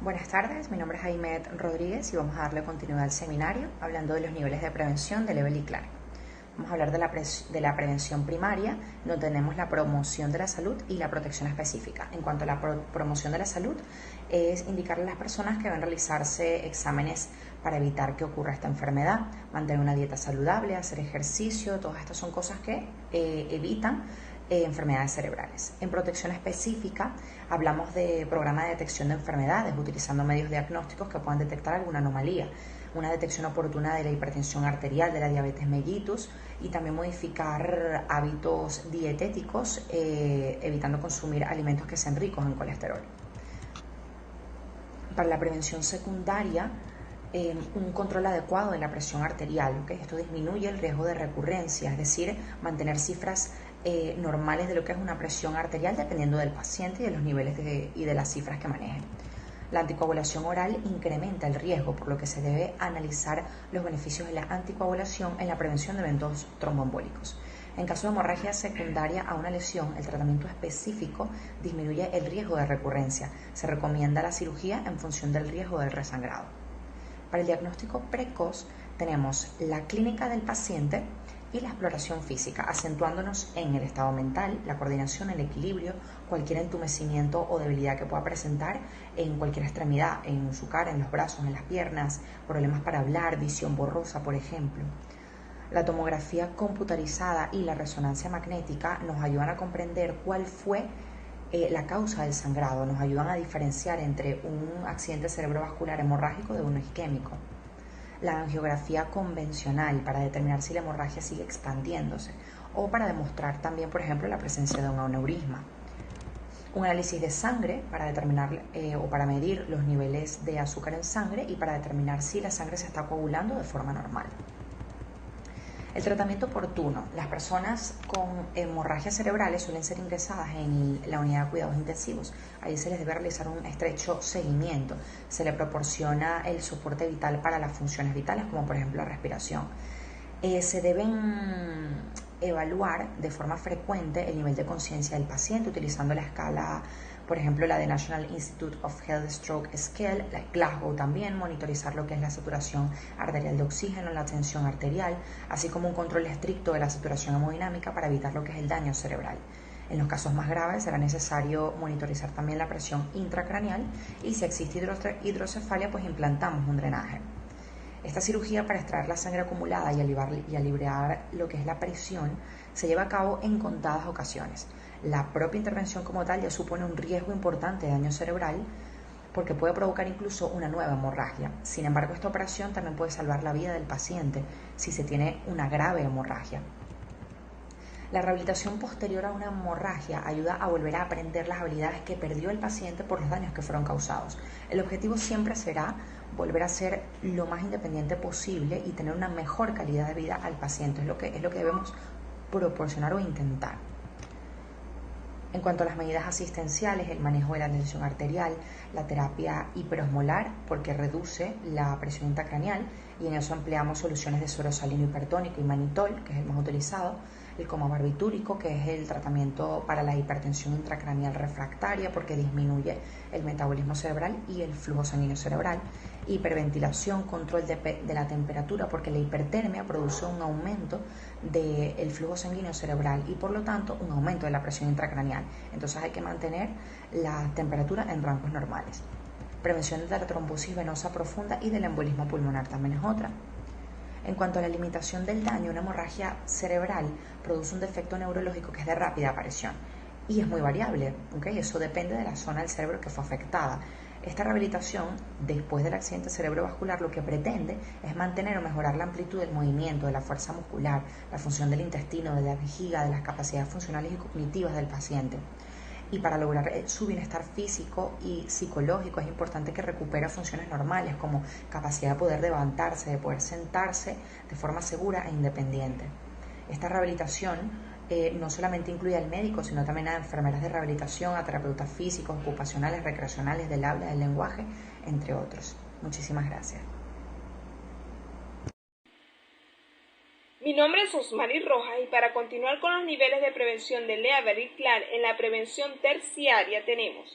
Buenas tardes, mi nombre es Aimet Rodríguez y vamos a darle continuidad al seminario hablando de los niveles de prevención de Lebel y Clark. Vamos a hablar de la prevención primaria, donde tenemos la promoción de la salud y la protección específica. En cuanto a la promoción de la salud, es indicarle a las personas que deben realizarse exámenes para evitar que ocurra esta enfermedad, mantener una dieta saludable, hacer ejercicio, todas estas son cosas que evitan enfermedades cerebrales. En protección específica hablamos de programa de detección de enfermedades utilizando medios diagnósticos que puedan detectar alguna anomalía, una detección oportuna de la hipertensión arterial, de la diabetes mellitus y también modificar hábitos dietéticos evitando consumir alimentos que sean ricos en colesterol. Para la prevención secundaria, un control adecuado de la presión arterial, ¿okay? Esto disminuye el riesgo de recurrencia, es decir, mantener cifras normales de lo que es una presión arterial dependiendo del paciente y de los niveles y de las cifras que manejen. La anticoagulación oral incrementa el riesgo, por lo que se debe analizar los beneficios de la anticoagulación en la prevención de eventos tromboembólicos. En caso de hemorragia secundaria a una lesión, el tratamiento específico disminuye el riesgo de recurrencia. Se recomienda la cirugía en función del riesgo del resangrado. Para el diagnóstico precoz tenemos la clínica del paciente y la exploración física, acentuándonos en el estado mental, la coordinación, el equilibrio, cualquier entumecimiento o debilidad que pueda presentar en cualquier extremidad, en su cara, en los brazos, en las piernas, problemas para hablar, visión borrosa, por ejemplo. La tomografía computarizada y la resonancia magnética nos ayudan a comprender cuál fue la causa del sangrado, nos ayudan a diferenciar entre un accidente cerebrovascular hemorrágico de uno isquémico. La angiografía convencional para determinar si la hemorragia sigue expandiéndose o para demostrar también, por ejemplo, la presencia de un aneurisma. Un análisis de sangre para determinar o para medir los niveles de azúcar en sangre y para determinar si la sangre se está coagulando de forma normal. El tratamiento oportuno. Las personas con hemorragias cerebrales suelen ser ingresadas en la unidad de cuidados intensivos. Ahí se les debe realizar un estrecho seguimiento. Se le proporciona el soporte vital para las funciones vitales, como por ejemplo la respiración. Se deben evaluar de forma frecuente el nivel de conciencia del paciente utilizando la escala, por ejemplo, la de National Institute of Health Stroke Scale, la Glasgow también, monitorizar lo que es la saturación arterial de oxígeno, la tensión arterial, así como un control estricto de la saturación hemodinámica para evitar lo que es el daño cerebral. En los casos más graves será necesario monitorizar también la presión intracraneal y si existe hidrocefalia, pues implantamos un drenaje. Esta cirugía para extraer la sangre acumulada y aliviar lo que es la presión se lleva a cabo en contadas ocasiones. La propia intervención como tal ya supone un riesgo importante de daño cerebral porque puede provocar incluso una nueva hemorragia. Sin embargo, esta operación también puede salvar la vida del paciente si se tiene una grave hemorragia. La rehabilitación posterior a una hemorragia ayuda a volver a aprender las habilidades que perdió el paciente por los daños que fueron causados. El objetivo siempre será volver a ser lo más independiente posible y tener una mejor calidad de vida al paciente. Es lo que debemos proporcionar o intentar. En cuanto a las medidas asistenciales, el manejo de la tensión arterial, la terapia hiperosmolar, porque reduce la presión intracraneal, y en eso empleamos soluciones de suero salino hipertónico y manitol, que es el más utilizado, el coma barbitúrico, que es el tratamiento para la hipertensión intracraneal refractaria, porque disminuye el metabolismo cerebral y el flujo sanguíneo cerebral, hiperventilación, control de la temperatura, porque la hipertermia produce un aumento del flujo sanguíneo cerebral y por lo tanto un aumento de la presión intracraneal. Entonces hay que mantener la temperatura en rangos normales. Prevención de la trombosis venosa profunda y del embolismo pulmonar también es otra. En cuanto a la limitación del daño, una hemorragia cerebral produce un defecto neurológico que es de rápida aparición y es muy variable, ¿okay? Eso depende de la zona del cerebro que fue afectada. Esta rehabilitación, después del accidente cerebrovascular, lo que pretende es mantener o mejorar la amplitud del movimiento, de la fuerza muscular, la función del intestino, de la vejiga, de las capacidades funcionales y cognitivas del paciente. Y para lograr su bienestar físico y psicológico es importante que recupere funciones normales como capacidad de poder levantarse, de poder sentarse de forma segura e independiente. Esta rehabilitación no solamente incluye al médico, sino también a enfermeras de rehabilitación, a terapeutas físicos, ocupacionales, recreacionales, del habla, del lenguaje, entre otros. Muchísimas gracias. Mi nombre es Osmary Rojas y para continuar con los niveles de prevención de Lebel y Clark en la prevención terciaria tenemos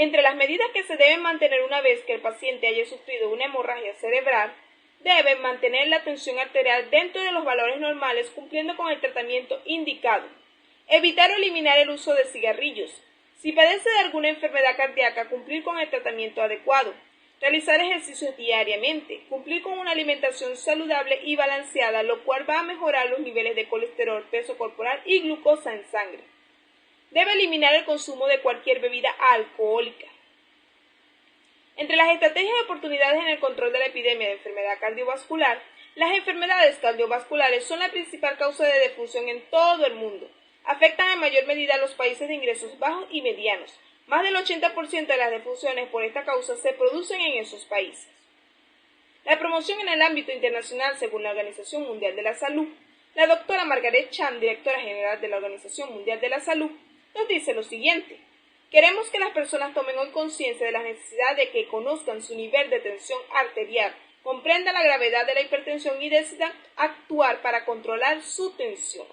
Entre las medidas que se deben mantener una vez que el paciente haya sufrido una hemorragia cerebral, deben mantener la tensión arterial dentro de los valores normales cumpliendo con el tratamiento indicado. Evitar o eliminar el uso de cigarrillos. Si padece de alguna enfermedad cardíaca, cumplir con el tratamiento adecuado. Realizar ejercicios diariamente. Cumplir con una alimentación saludable y balanceada, lo cual va a mejorar los niveles de colesterol, peso corporal y glucosa en sangre. Debe eliminar el consumo de cualquier bebida alcohólica. Entre las estrategias y oportunidades en el control de la epidemia de enfermedad cardiovascular, las enfermedades cardiovasculares son la principal causa de defunción en todo el mundo. Afectan en mayor medida a los países de ingresos bajos y medianos. Más del 80% de las defunciones por esta causa se producen en esos países. La promoción en el ámbito internacional, según la Organización Mundial de la Salud, la doctora Margaret Chan, directora general de la Organización Mundial de la Salud, nos dice lo siguiente: queremos que las personas tomen hoy conciencia de la necesidad de que conozcan su nivel de tensión arterial, comprendan la gravedad de la hipertensión y decidan actuar para controlar su tensión.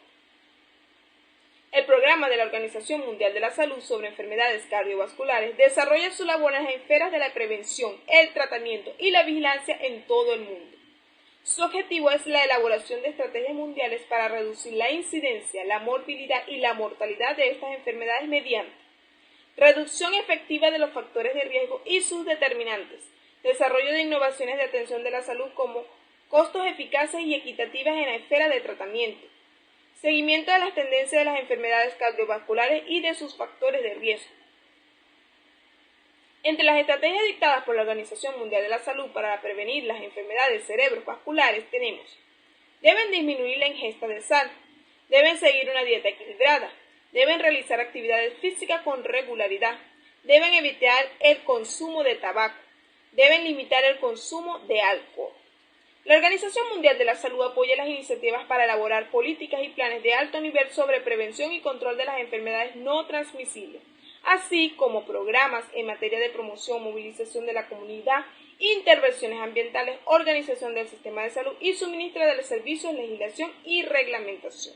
El programa de la Organización Mundial de la Salud sobre enfermedades cardiovasculares desarrolla su labor en las esferas de la prevención, el tratamiento y la vigilancia en todo el mundo. Su objetivo es la elaboración de estrategias mundiales para reducir la incidencia, la morbilidad y la mortalidad de estas enfermedades mediante reducción efectiva de los factores de riesgo y sus determinantes, desarrollo de innovaciones de atención de la salud como costos eficaces y equitativas en la esfera de tratamiento, seguimiento de las tendencias de las enfermedades cardiovasculares y de sus factores de riesgo. Entre las estrategias dictadas por la Organización Mundial de la Salud para prevenir las enfermedades cerebrovasculares tenemos: deben disminuir la ingesta de sal, deben seguir una dieta equilibrada, deben realizar actividades físicas con regularidad, deben evitar el consumo de tabaco, deben limitar el consumo de alcohol. La Organización Mundial de la Salud apoya las iniciativas para elaborar políticas y planes de alto nivel sobre prevención y control de las enfermedades no transmisibles, así como programas en materia de promoción, movilización de la comunidad, intervenciones ambientales, organización del sistema de salud y suministro de los servicios, legislación y reglamentación.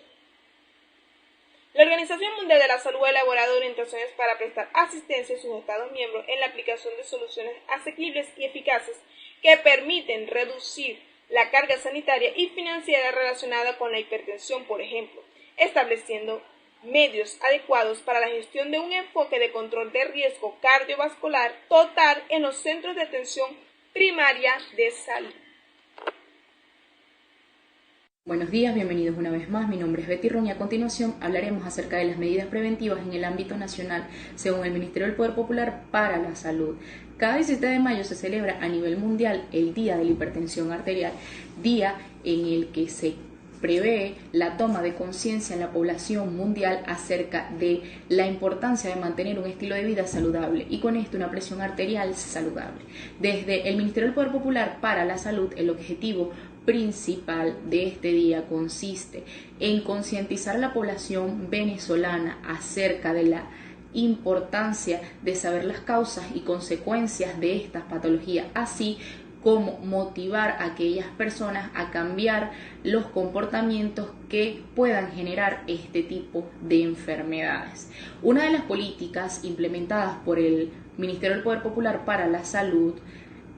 La Organización Mundial de la Salud ha elaborado orientaciones para prestar asistencia a sus Estados miembros en la aplicación de soluciones asequibles y eficaces que permiten reducir la carga sanitaria y financiera relacionada con la hipertensión, por ejemplo, estableciendo medios adecuados para la gestión de un enfoque de control de riesgo cardiovascular total en los centros de atención primaria de salud. Buenos días, bienvenidos una vez más. Mi nombre es Betty Ron y a continuación hablaremos acerca de las medidas preventivas en el ámbito nacional según el Ministerio del Poder Popular para la Salud. Cada 17 de mayo se celebra a nivel mundial el Día de la Hipertensión Arterial, día en el que se prevé la toma de conciencia en la población mundial acerca de la importancia de mantener un estilo de vida saludable y con esto una presión arterial saludable. Desde el Ministerio del Poder Popular para la Salud, el objetivo principal de este día consiste en concientizar a la población venezolana acerca de la importancia de saber las causas y consecuencias de estas patologías, así como motivar a aquellas personas a cambiar los comportamientos que puedan generar este tipo de enfermedades. Una de las políticas implementadas por el Ministerio del Poder Popular para la Salud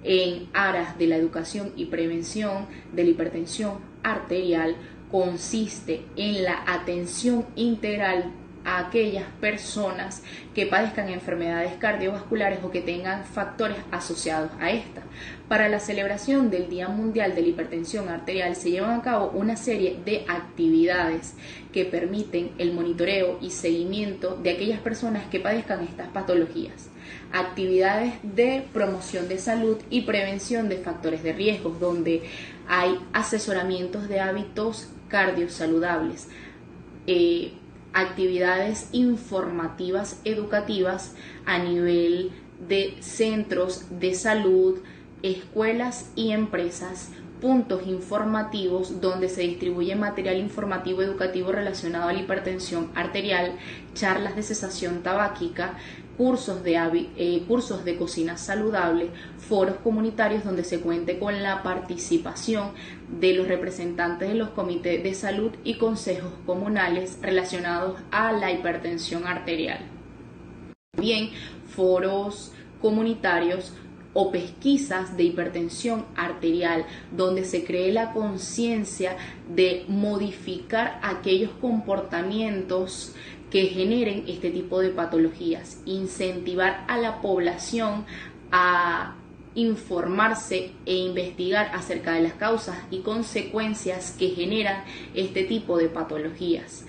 en aras de la educación y prevención de la hipertensión arterial consiste en la atención integral a aquellas personas que padezcan enfermedades cardiovasculares o que tengan factores asociados a esta. Para la celebración del Día Mundial de la Hipertensión Arterial se llevan a cabo una serie de actividades que permiten el monitoreo y seguimiento de aquellas personas que padezcan estas patologías. Actividades de promoción de salud y prevención de factores de riesgo, donde hay asesoramientos de hábitos cardiosaludables, actividades informativas educativas a nivel de centros de salud, escuelas y empresas, puntos informativos donde se distribuye material informativo educativo relacionado a la hipertensión arterial, charlas de cesación tabáquica, cursos de cocina saludable, foros comunitarios donde se cuente con la participación de los representantes de los comités de salud y consejos comunales relacionados a la hipertensión arterial. También foros comunitarios o pesquisas de hipertensión arterial, donde se cree la conciencia de modificar aquellos comportamientos que generen este tipo de patologías, incentivar a la población a informarse e investigar acerca de las causas y consecuencias que generan este tipo de patologías.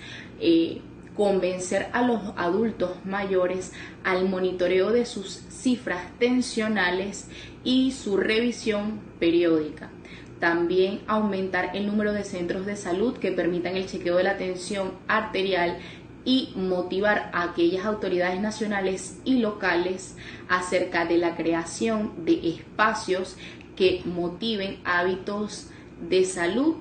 Convencer a los adultos mayores al monitoreo de sus cifras tensionales y su revisión periódica. También aumentar el número de centros de salud que permitan el chequeo de la tensión arterial y motivar a aquellas autoridades nacionales y locales acerca de la creación de espacios que motiven hábitos de salud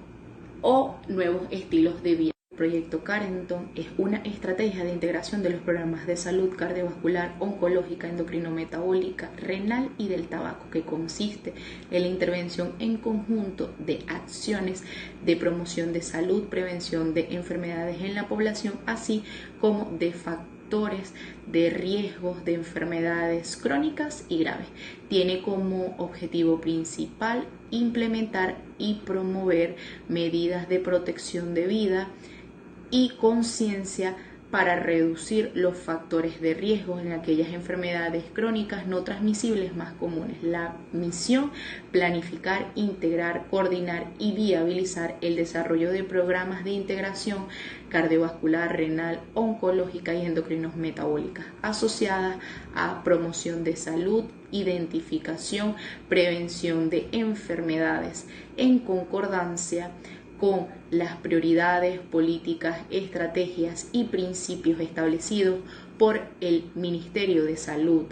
o nuevos estilos de vida. El proyecto Carenton es una estrategia de integración de los programas de salud cardiovascular, oncológica, endocrinometabólica, renal y del tabaco, que consiste en la intervención en conjunto de acciones de promoción de salud, prevención de enfermedades en la población, así como de factores de riesgos de enfermedades crónicas y graves. Tiene como objetivo principal implementar y promover medidas de protección de vida y conciencia para reducir los factores de riesgo en aquellas enfermedades crónicas no transmisibles más comunes. La misión: planificar, integrar, coordinar y viabilizar el desarrollo de programas de integración cardiovascular, renal, oncológica y endocrinos metabólicas asociadas a promoción de salud, identificación, prevención de enfermedades en concordancia con las prioridades, políticas, estrategias y principios establecidos por el Ministerio de Salud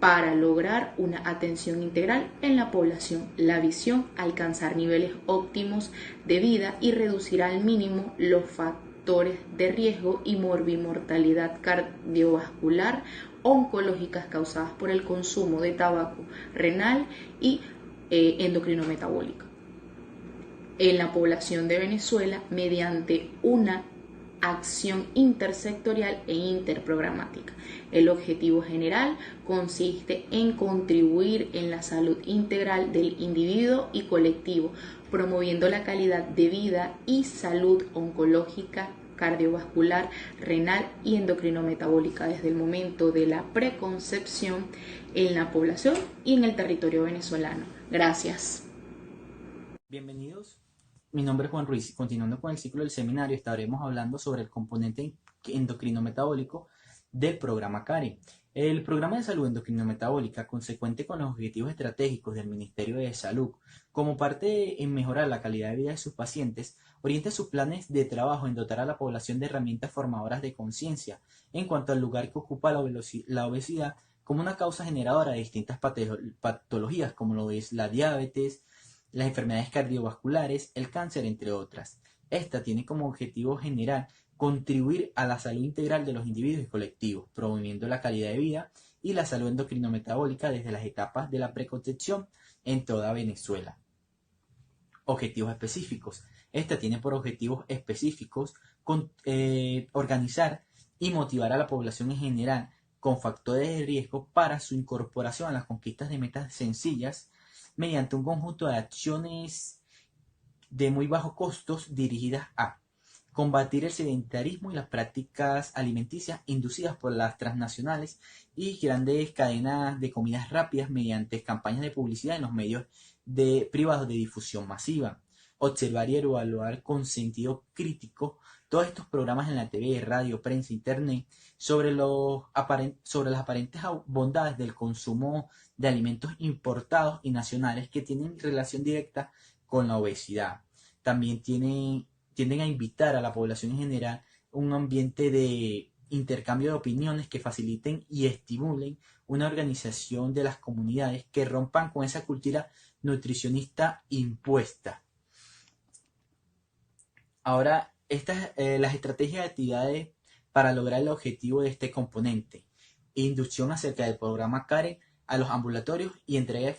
para lograr una atención integral en la población. La visión: alcanzar niveles óptimos de vida y reducir al mínimo los factores de riesgo y morbimortalidad cardiovascular, oncológicas causadas por el consumo de tabaco, renal y endocrinometabólica en la población de Venezuela mediante una acción intersectorial e interprogramática. El objetivo general consiste en contribuir en la salud integral del individuo y colectivo, promoviendo la calidad de vida y salud oncológica, cardiovascular, renal y endocrinometabólica desde el momento de la preconcepción en la población y en el territorio venezolano. Gracias. Bienvenidos. Mi nombre es Juan Ruiz. Continuando con el ciclo del seminario, estaremos hablando sobre el componente endocrino-metabólico del programa CARE. El programa de salud endocrino-metabólica, consecuente con los objetivos estratégicos del Ministerio de Salud, como parte en mejorar la calidad de vida de sus pacientes, orienta sus planes de trabajo en dotar a la población de herramientas formadoras de conciencia en cuanto al lugar que ocupa la obesidad como una causa generadora de distintas patologías, como lo es la diabetes, las enfermedades cardiovasculares, el cáncer, entre otras. Esta tiene como objetivo general contribuir a la salud integral de los individuos y colectivos, promoviendo la calidad de vida y la salud endocrino-metabólica desde las etapas de la preconcepción en toda Venezuela. Objetivos específicos. Esta tiene por objetivos específicos organizar y motivar a la población en general con factores de riesgo para su incorporación a las conquistas de metas sencillas, mediante un conjunto de acciones de muy bajos costos dirigidas a combatir el sedentarismo y las prácticas alimenticias inducidas por las transnacionales y grandes cadenas de comidas rápidas mediante campañas de publicidad en los medios privados de difusión masiva. Observar y evaluar con sentido crítico todos estos programas en la TV, radio, prensa, internet sobre las aparentes bondades del consumo de alimentos importados y nacionales que tienen relación directa con la obesidad. También tienden a invitar a la población en general un ambiente de intercambio de opiniones que faciliten y estimulen una organización de las comunidades que rompan con esa cultura nutricionista impuesta. Ahora, las estrategias de actividades para lograr el objetivo de este componente: inducción acerca del programa CARE a los ambulatorios y entrega de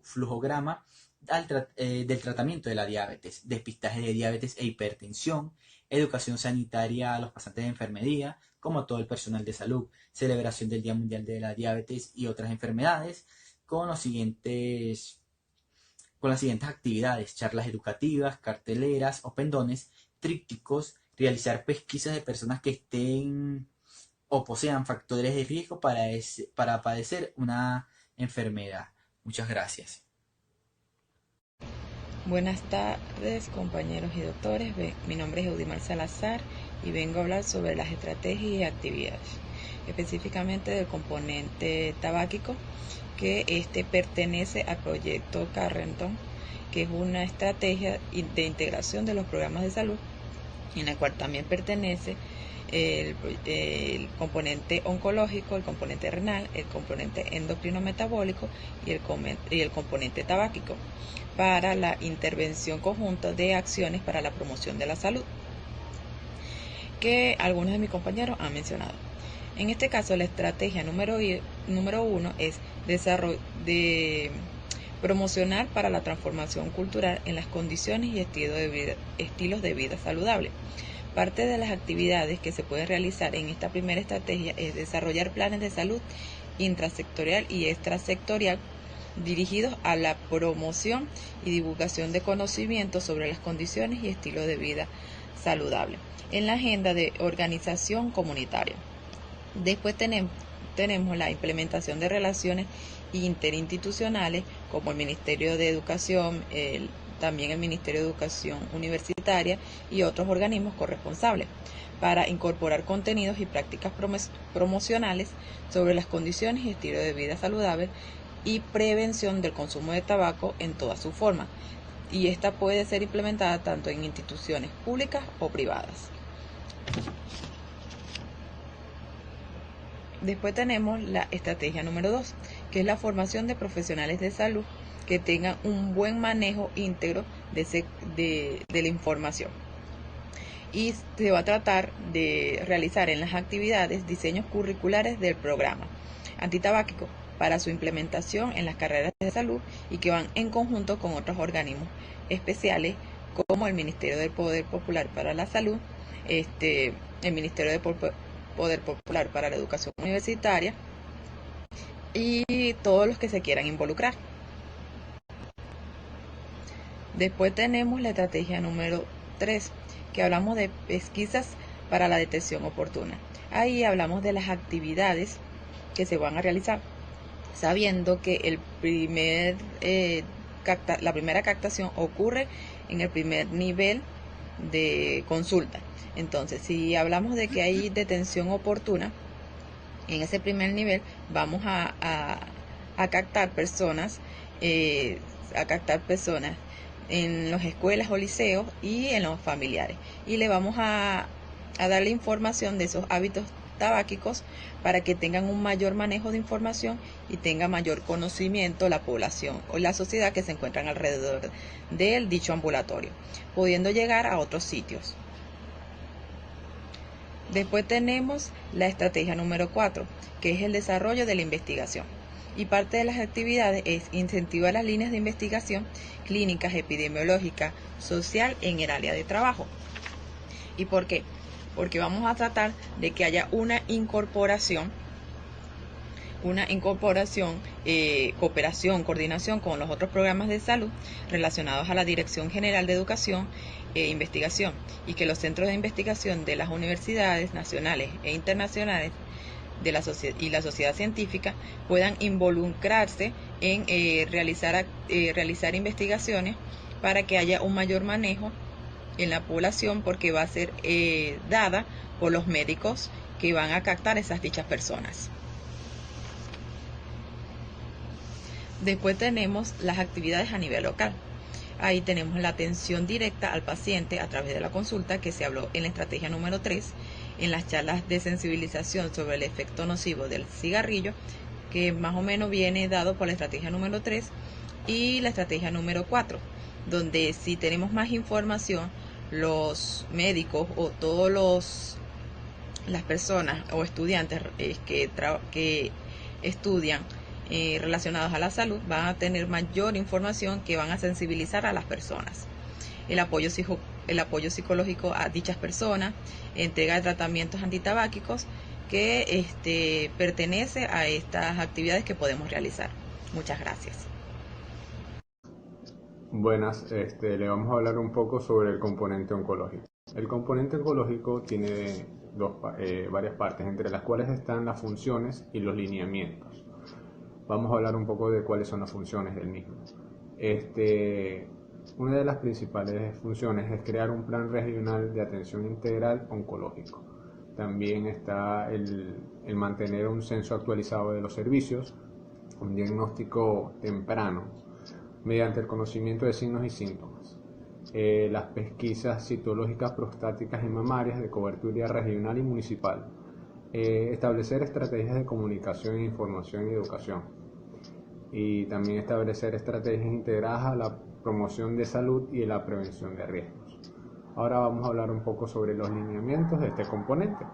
flujograma del tratamiento de la diabetes, despistaje de diabetes e hipertensión, educación sanitaria a los pasantes de enfermería, como todo el personal de salud, celebración del Día Mundial de la Diabetes y otras enfermedades, con las siguientes actividades: charlas educativas, carteleras o pendones, trípticos, realizar pesquisas de personas que estén o posean factores de riesgo para padecer una enfermedad. Muchas gracias. Buenas tardes, compañeros y doctores. Mi nombre es Eudimar Salazar y vengo a hablar sobre las estrategias y actividades, específicamente del componente tabáquico, que pertenece al proyecto Carrington, que es una estrategia de integración de los programas de salud, en la cual también pertenece el componente oncológico, el componente renal, el componente endocrino metabólico y el componente tabáquico, para la intervención conjunta de acciones para la promoción de la salud, que algunos de mis compañeros han mencionado. En este caso, la estrategia número 1 es de promocionar para la transformación cultural en las condiciones y estilos de vida saludable. Parte de las actividades que se pueden realizar en esta primera estrategia es desarrollar planes de salud intrasectorial y extrasectorial dirigidos a la promoción y divulgación de conocimientos sobre las condiciones y estilos de vida saludable en la agenda de organización comunitaria. Después tenemos la implementación de relaciones interinstitucionales, como el Ministerio de Educación, también el Ministerio de Educación Universitaria y otros organismos corresponsables, para incorporar contenidos y prácticas promocionales sobre las condiciones y estilos de vida saludable y prevención del consumo de tabaco en todas sus formas, y esta puede ser implementada tanto en instituciones públicas o privadas. Después tenemos la estrategia número 2, que es la formación de profesionales de salud que tengan un buen manejo íntegro de la información. Y se va a tratar de realizar en las actividades diseños curriculares del programa antitabáquico para su implementación en las carreras de salud, y que van en conjunto con otros organismos especiales como el Ministerio del Poder Popular para la Salud, el Ministerio del Poder Popular para la Educación Universitaria y todos los que se quieran involucrar. Después tenemos la estrategia número 3, que hablamos de pesquisas para la detección oportuna. Ahí hablamos de las actividades que se van a realizar, sabiendo que la primera captación ocurre en el primer nivel de consulta. Entonces, si hablamos de que hay detención oportuna, en ese primer nivel vamos a captar personas, en las escuelas o liceos y en los familiares, y le vamos a darle información de esos hábitos tabáquicos para que tengan un mayor manejo de información y tenga mayor conocimiento la población o la sociedad que se encuentran alrededor del dicho ambulatorio, pudiendo llegar a otros sitios. Después tenemos la estrategia número 4, que es el desarrollo de la investigación. Y parte de las actividades es incentivar las líneas de investigación clínicas, epidemiológicas, social en el área de trabajo. ¿Y por qué? Porque vamos a tratar de que haya una incorporación, cooperación, coordinación con los otros programas de salud relacionados a la Dirección General de Educación e Investigación, y que los centros de investigación de las universidades nacionales e internacionales y la sociedad científica puedan involucrarse en realizar investigaciones para que haya un mayor manejo en la población, porque va a ser dada por los médicos que van a captar dichas personas. Después tenemos las actividades a nivel local. Ahí tenemos la atención directa al paciente a través de la consulta, que se habló en la estrategia número 3, en las charlas de sensibilización sobre el efecto nocivo del cigarrillo, que más o menos viene dado por la estrategia número 3 y la estrategia número 4, donde si tenemos más información, los médicos o las personas o estudiantes que estudian relacionados a la salud van a tener mayor información, que van a sensibilizar a las personas. El apoyo el apoyo psicológico a dichas personas, entrega de tratamientos antitabáquicos que pertenece a estas actividades que podemos realizar. Muchas gracias. Buenas, le vamos a hablar un poco sobre el componente oncológico. El componente oncológico tiene varias partes, entre las cuales están las funciones y los lineamientos. Vamos a hablar un poco de cuáles son las funciones del mismo. Una de las principales funciones es crear un plan regional de atención integral oncológico. También está el mantener un censo actualizado de los servicios, un diagnóstico temprano mediante el conocimiento de signos y síntomas, las pesquisas citológicas prostáticas y mamarias de cobertura regional y municipal, establecer estrategias de comunicación, información y educación, y también establecer estrategias integradas a la promoción de salud y la prevención de riesgos. Ahora vamos a hablar un poco sobre los lineamientos de este componente,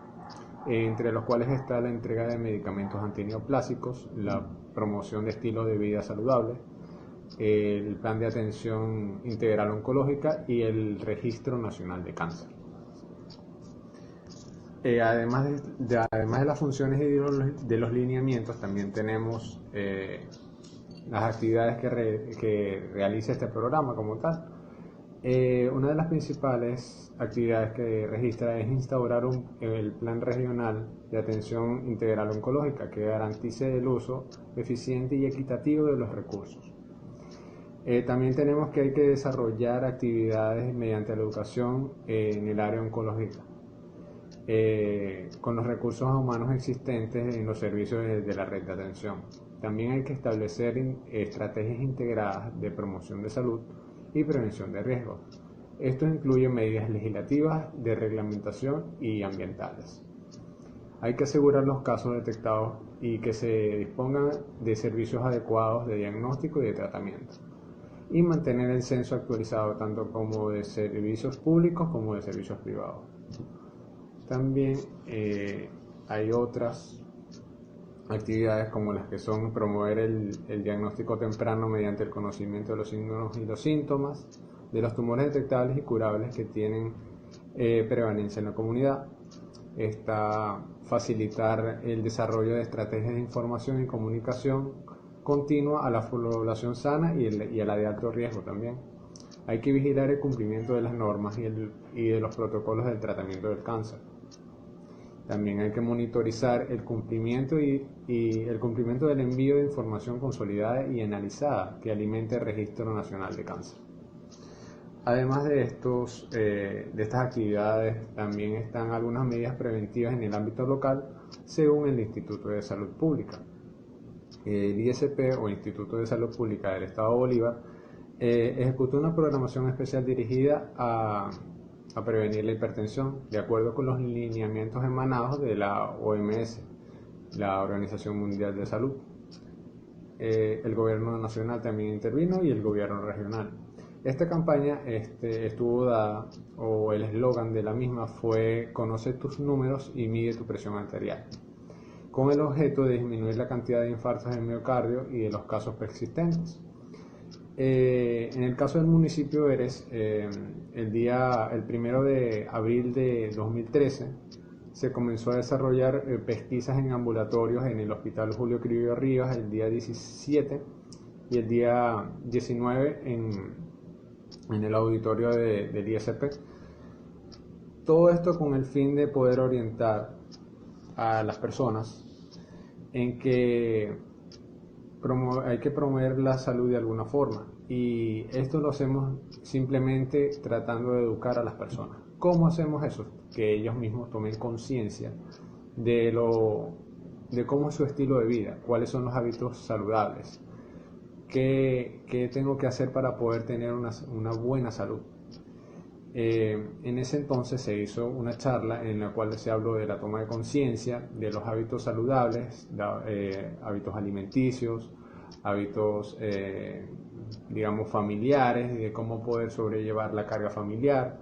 entre los cuales está la entrega de medicamentos antineoplásicos, la promoción de estilos de vida saludables, el plan de atención integral oncológica y el registro nacional de cáncer. Además de las funciones y de los lineamientos, también tenemos las actividades que realiza este programa como tal. Una de las principales actividades que registra es instaurar el plan regional de atención integral oncológica que garantice el uso eficiente y equitativo de los recursos. También tenemos que hay que desarrollar actividades mediante la educación en el área oncológica, con los recursos humanos existentes en los servicios de la red de atención. También hay que establecer estrategias integradas de promoción de salud y prevención de riesgos. Esto incluye medidas legislativas, de reglamentación y ambientales. Hay que asegurar los casos detectados y que se dispongan de servicios adecuados de diagnóstico y de tratamiento. Y mantener el censo actualizado tanto como de servicios públicos como de servicios privados. También hay otras actividades como las que son promover el diagnóstico temprano mediante el conocimiento de los signos y los síntomas de los tumores detectables y curables que tienen prevalencia en la comunidad. Está facilitar el desarrollo de estrategias de información y comunicación continua a la población sana y a la de alto riesgo también. Hay que vigilar el cumplimiento de las normas y de los protocolos del tratamiento del cáncer. También hay que monitorizar el cumplimiento y el cumplimiento del envío de información consolidada y analizada que alimente el Registro Nacional de Cáncer. Además de estas actividades, también están algunas medidas preventivas en el ámbito local según el Instituto de Salud Pública. El ISP o Instituto de Salud Pública del Estado Bolívar ejecutó una programación especial dirigida a prevenir la hipertensión de acuerdo con los lineamientos emanados de la OMS, la Organización Mundial de Salud. El gobierno nacional también intervino y el gobierno regional. Esta campaña estuvo dada, o el eslogan de la misma fue "Conoce tus números y mide tu presión arterial", con el objeto de disminuir la cantidad de infartos del miocardio y de los casos persistentes. En el caso del municipio de Eres, el 1 de abril de 2013 se comenzó a desarrollar pesquisas en ambulatorios en el Hospital Julio Criollo Rivas el día 17 y el día 19 en el auditorio del ISP. Todo esto con el fin de poder orientar a las personas en que hay que promover la salud de alguna forma, y esto lo hacemos simplemente tratando de educar a las personas. ¿Cómo hacemos eso? Que ellos mismos tomen conciencia de cómo es su estilo de vida, cuáles son los hábitos saludables, qué tengo que hacer para poder tener una buena salud. En ese entonces se hizo una charla en la cual se habló de la toma de conciencia de los hábitos saludables, hábitos alimenticios, hábitos digamos familiares, de cómo poder sobrellevar la carga familiar,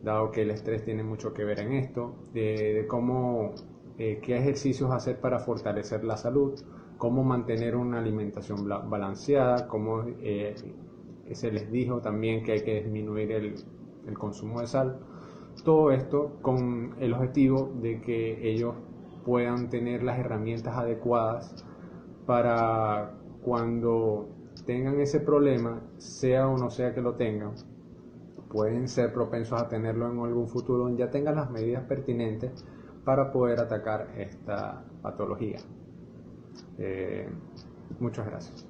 dado que el estrés tiene mucho que ver en esto, de cómo qué ejercicios hacer para fortalecer la salud, cómo mantener una alimentación balanceada, cómo se les dijo también que hay que disminuir el consumo de sal. Todo esto con el objetivo de que ellos puedan tener las herramientas adecuadas para cuando tengan ese problema, sea o no sea que lo tengan, pueden ser propensos a tenerlo en algún futuro donde ya tengan las medidas pertinentes para poder atacar esta patología. Muchas gracias.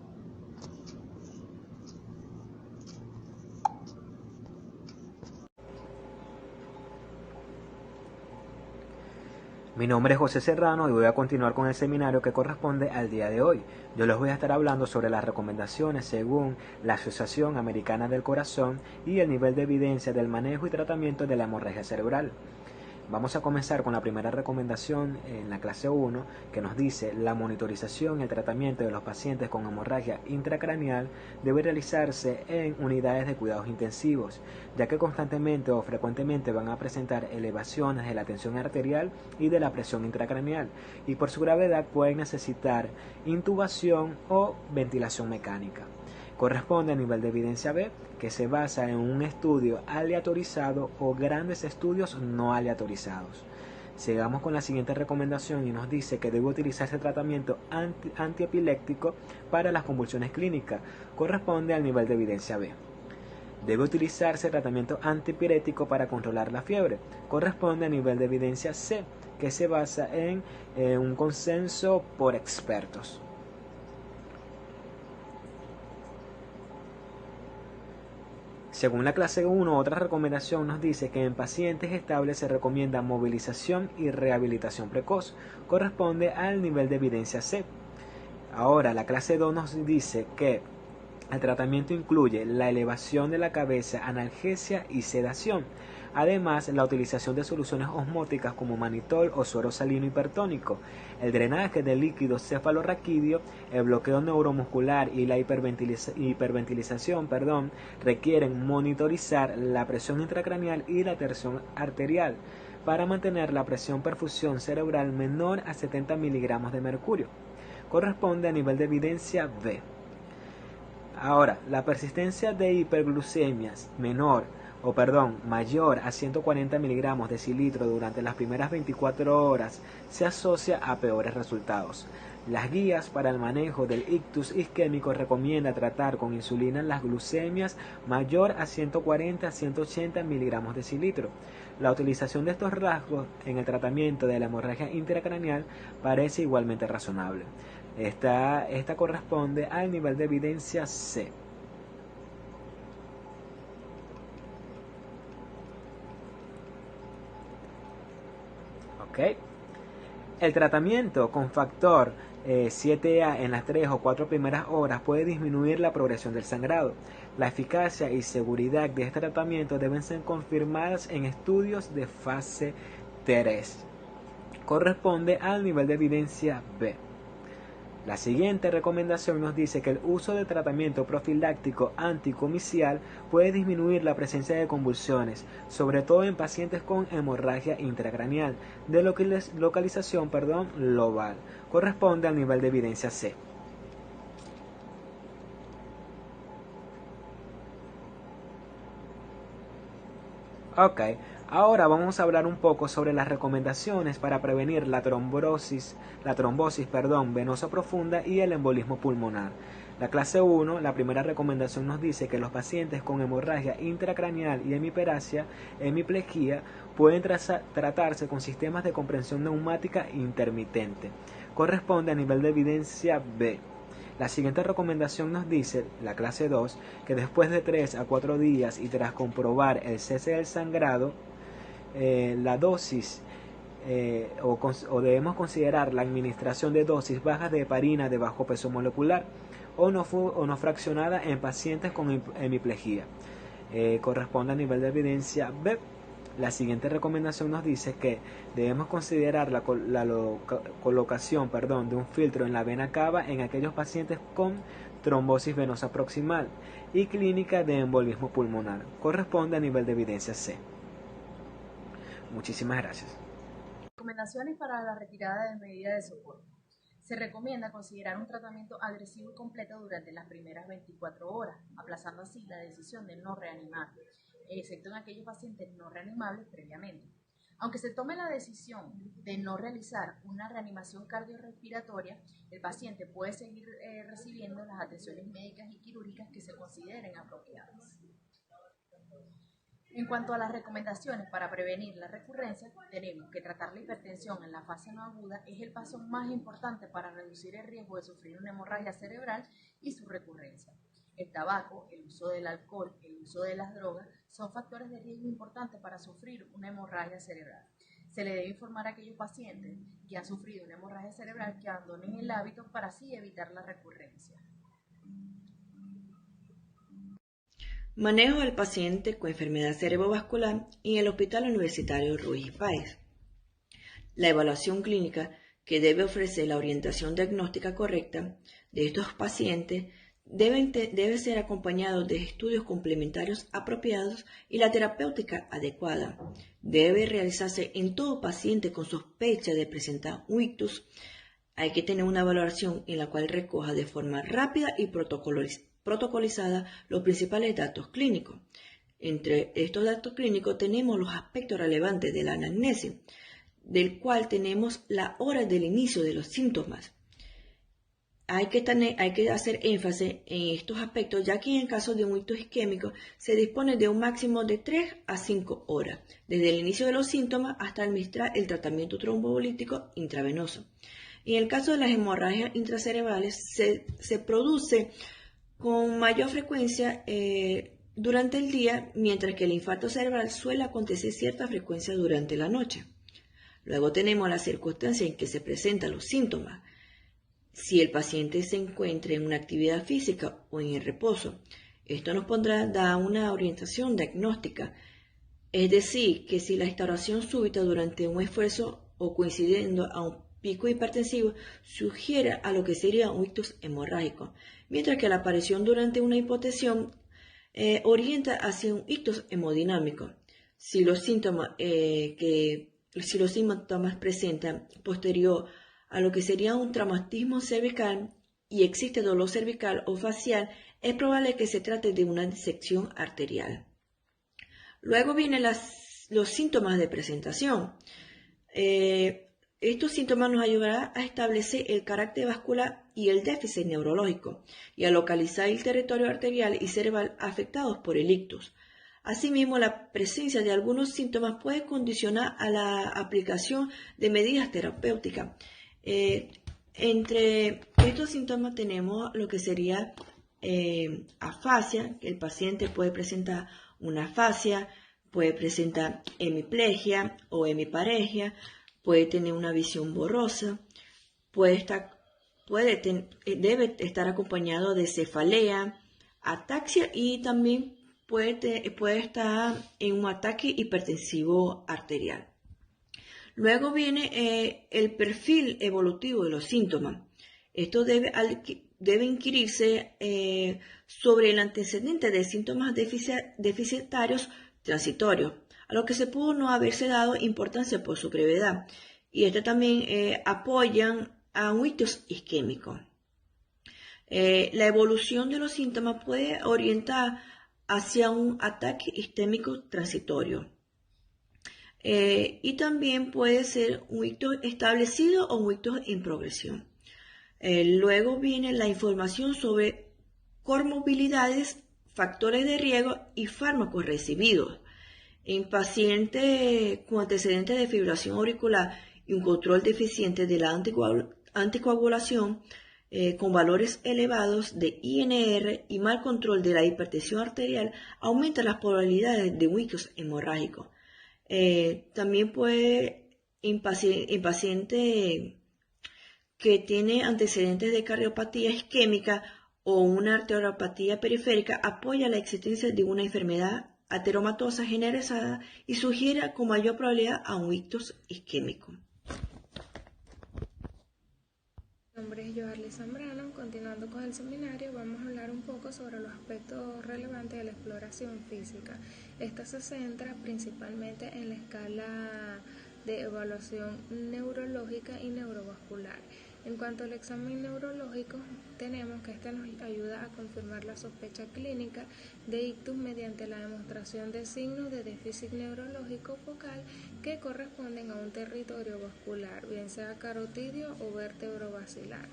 Mi nombre es José Serrano y voy a continuar con el seminario que corresponde al día de hoy. Yo les voy a estar hablando sobre las recomendaciones según la Asociación Americana del Corazón y el nivel de evidencia del manejo y tratamiento de la hemorragia cerebral. Vamos a comenzar con la primera recomendación en la clase 1, que nos dice: la monitorización y el tratamiento de los pacientes con hemorragia intracraneal debe realizarse en unidades de cuidados intensivos, ya que constantemente o frecuentemente van a presentar elevaciones de la tensión arterial y de la presión intracraneal, y por su gravedad pueden necesitar intubación o ventilación mecánica. Corresponde al nivel de evidencia B, que se basa en un estudio aleatorizado o grandes estudios no aleatorizados. Sigamos con la siguiente recomendación y nos dice que debe utilizarse tratamiento antiepiléptico para las convulsiones clínicas. Corresponde al nivel de evidencia B. Debe utilizarse tratamiento antipirético para controlar la fiebre. Corresponde al nivel de evidencia C, que se basa en un consenso por expertos. Según la clase 1, otra recomendación nos dice que en pacientes estables se recomienda movilización y rehabilitación precoz. Corresponde al nivel de evidencia C. Ahora, la clase 2 nos dice que el tratamiento incluye la elevación de la cabeza, analgesia y sedación. Además, la utilización de soluciones osmóticas como manitol o suero salino hipertónico, el drenaje de líquido cefalorraquídeo, el bloqueo neuromuscular y la hiperventilización requieren monitorizar la presión intracraneal y la tensión arterial para mantener la presión perfusión cerebral menor a 70 miligramos de mercurio. Corresponde a nivel de evidencia B. Ahora, la persistencia de hiperglucemias mayor a 140 miligramos de cilitro durante las primeras 24 horas se asocia a peores resultados. Las guías para el manejo del ictus isquémico recomiendan tratar con insulina las glucemias mayor a 140 a 180 miligramos de cilitro. La utilización de estos rasgos en el tratamiento de la hemorragia intracraneal parece igualmente razonable. Esta corresponde al nivel de evidencia C. ¿Okay? El tratamiento con factor 7A en las 3 o 4 primeras horas puede disminuir la progresión del sangrado. La eficacia y seguridad de este tratamiento deben ser confirmadas en estudios de fase 3. Corresponde al nivel de evidencia B. La siguiente recomendación nos dice que el uso de tratamiento profiláctico anticomicial puede disminuir la presencia de convulsiones, sobre todo en pacientes con hemorragia intracraneal de localización lobar. Corresponde al nivel de evidencia C. Ok, ahora vamos a hablar un poco sobre las recomendaciones para prevenir la trombosis venosa profunda y el embolismo pulmonar. La clase 1, la primera recomendación nos dice que los pacientes con hemorragia intracraneal y hemiplegia pueden tratarse con sistemas de comprensión neumática intermitente. Corresponde a nivel de evidencia B. La siguiente recomendación nos dice, la clase 2, que después de 3 a 4 días y tras comprobar el cese del sangrado, la dosis o debemos considerar la administración de dosis bajas de heparina de bajo peso molecular o no fraccionada en pacientes con hemiplegia. Corresponde a nivel de evidencia B. La siguiente recomendación nos dice que debemos considerar la colocación de un filtro en la vena cava en aquellos pacientes con trombosis venosa proximal y clínica de embolismo pulmonar. Corresponde a nivel de evidencia C. Muchísimas gracias. Recomendaciones para la retirada de medidas de socorro. Se recomienda considerar un tratamiento agresivo y completo durante las primeras 24 horas, aplazando así la decisión de no reanimar, excepto en aquellos pacientes no reanimables previamente. Aunque se tome la decisión de no realizar una reanimación cardiorrespiratoria, el paciente puede seguir recibiendo las atenciones médicas y quirúrgicas que se consideren apropiadas. En cuanto a las recomendaciones para prevenir la recurrencia, tenemos que tratar la hipertensión en la fase no aguda es el paso más importante para reducir el riesgo de sufrir una hemorragia cerebral y su recurrencia. El tabaco, el uso del alcohol, el uso de las drogas son factores de riesgo importantes para sufrir una hemorragia cerebral. Se le debe informar a aquellos pacientes que han sufrido una hemorragia cerebral que abandonen el hábito para así evitar la recurrencia. Manejo del paciente con enfermedad cerebrovascular en el Hospital Universitario Ruiz y Páez. La evaluación clínica que debe ofrecer la orientación diagnóstica correcta de estos pacientes debe ser acompañado de estudios complementarios apropiados y la terapéutica adecuada. Debe realizarse en todo paciente con sospecha de presentar un ictus. Hay que tener una valoración en la cual recoja de forma rápida y protocolizada los principales datos clínicos. Entre estos datos clínicos tenemos los aspectos relevantes de la anamnesis, del cual tenemos la hora del inicio de los síntomas. Hay que hacer énfasis en estos aspectos, ya que en el caso de un ictus isquémico se dispone de un máximo de 3 a 5 horas, desde el inicio de los síntomas hasta administrar el tratamiento trombolítico intravenoso. En el caso de las hemorragias intracerebrales se produce con mayor frecuencia durante el día, mientras que el infarto cerebral suele acontecer cierta frecuencia durante la noche. Luego tenemos la circunstancia en que se presentan los síntomas. Si el paciente se encuentra en una actividad física o en el reposo, esto nos da una orientación diagnóstica, es decir, que si la instauración súbita durante un esfuerzo o coincidiendo a un pico hipertensivo sugiere a lo que sería un ictus hemorrágico, mientras que la aparición durante una hipotensión orienta hacia un ictus hemodinámico. Si los síntomas presentan posterior a lo que sería un traumatismo cervical y existe dolor cervical o facial, es probable que se trate de una disección arterial. Luego vienen los síntomas de presentación. Estos síntomas nos ayudarán a establecer el carácter vascular y el déficit neurológico y a localizar el territorio arterial y cerebral afectados por el ictus. Asimismo, la presencia de algunos síntomas puede condicionar a la aplicación de medidas terapéuticas. Entre estos síntomas tenemos lo que sería afasia, que el paciente puede presentar una afasia, puede presentar hemiplegia o hemiparegia, puede tener una visión borrosa, debe estar acompañado de cefalea, ataxia y también puede estar en un ataque hipertensivo arterial. Luego viene el perfil evolutivo de los síntomas. Esto debe inquirirse sobre el antecedente de síntomas deficitarios transitorios, a lo que se pudo no haberse dado importancia por su brevedad. Y también apoyan a un ictus isquémico. La evolución de los síntomas puede orientar hacia un ataque isquémico transitorio. Y también puede ser un ictus establecido o un ictus en progresión. Luego viene la información sobre comorbilidades, factores de riesgo y fármacos recibidos. En pacientes con antecedentes de fibrilación auricular y un control deficiente de la anticoagulación, con valores elevados de INR y mal control de la hipertensión arterial, aumenta las probabilidades de un ictus hemorrágico. También puede, en paciente que tiene antecedentes de cardiopatía isquémica o una arteriopatía periférica, apoya la existencia de una enfermedad ateromatosa generalizada y sugiere con mayor probabilidad a un ictus isquémico. Mi nombre es Joarly Zambrano. Continuando con el seminario, vamos a hablar un poco sobre los aspectos relevantes de la exploración física. Esta se centra principalmente en la escala de evaluación neurológica y neurovascular. En cuanto al examen neurológico, tenemos que este nos ayuda a confirmar la sospecha clínica de ictus mediante la demostración de signos de déficit neurológico focal que corresponden a un territorio vascular, bien sea carotidio o vértebro-basilar.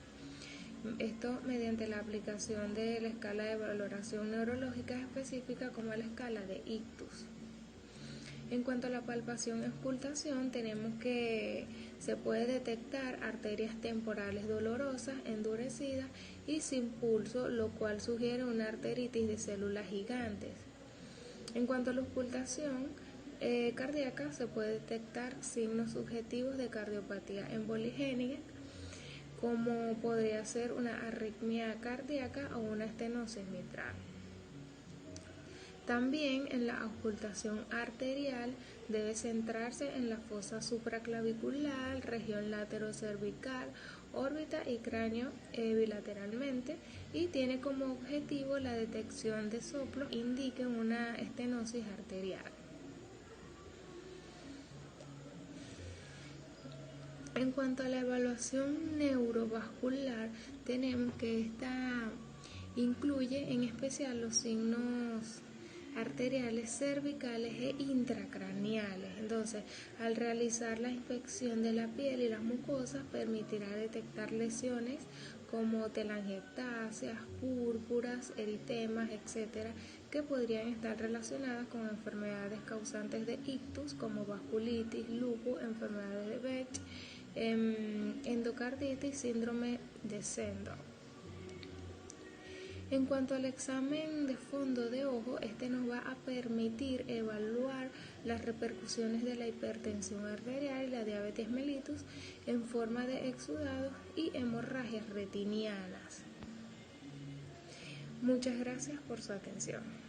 Esto mediante la aplicación de la escala de valoración neurológica específica como la escala de ictus. En cuanto a la palpación y auscultación, tenemos que se puede detectar arterias temporales dolorosas, endurecidas y sin pulso, lo cual sugiere una arteritis de células gigantes. En cuanto a la auscultación cardíaca, se puede detectar signos subjetivos de cardiopatía emboligénica, como podría ser una arritmia cardíaca o una estenosis mitral. También en la auscultación arterial debe centrarse en la fosa supraclavicular, región laterocervical, órbita y cráneo bilateralmente, y tiene como objetivo la detección de soplos que indiquen una estenosis arterial. En cuanto a la evaluación neurovascular, tenemos que esta incluye en especial los signos arteriales, cervicales e intracraneales. Entonces, al realizar la inspección de la piel y las mucosas, permitirá detectar lesiones como telangiectasias, púrpuras, eritemas, etc., que podrían estar relacionadas con enfermedades causantes de ictus como vasculitis, lupus, enfermedades de Beck, endocarditis, síndrome de Sendon. En cuanto al examen de fondo de ojo, este nos va a permitir evaluar las repercusiones de la hipertensión arterial y la diabetes mellitus en forma de exudados y hemorragias retinianas. Muchas gracias por su atención.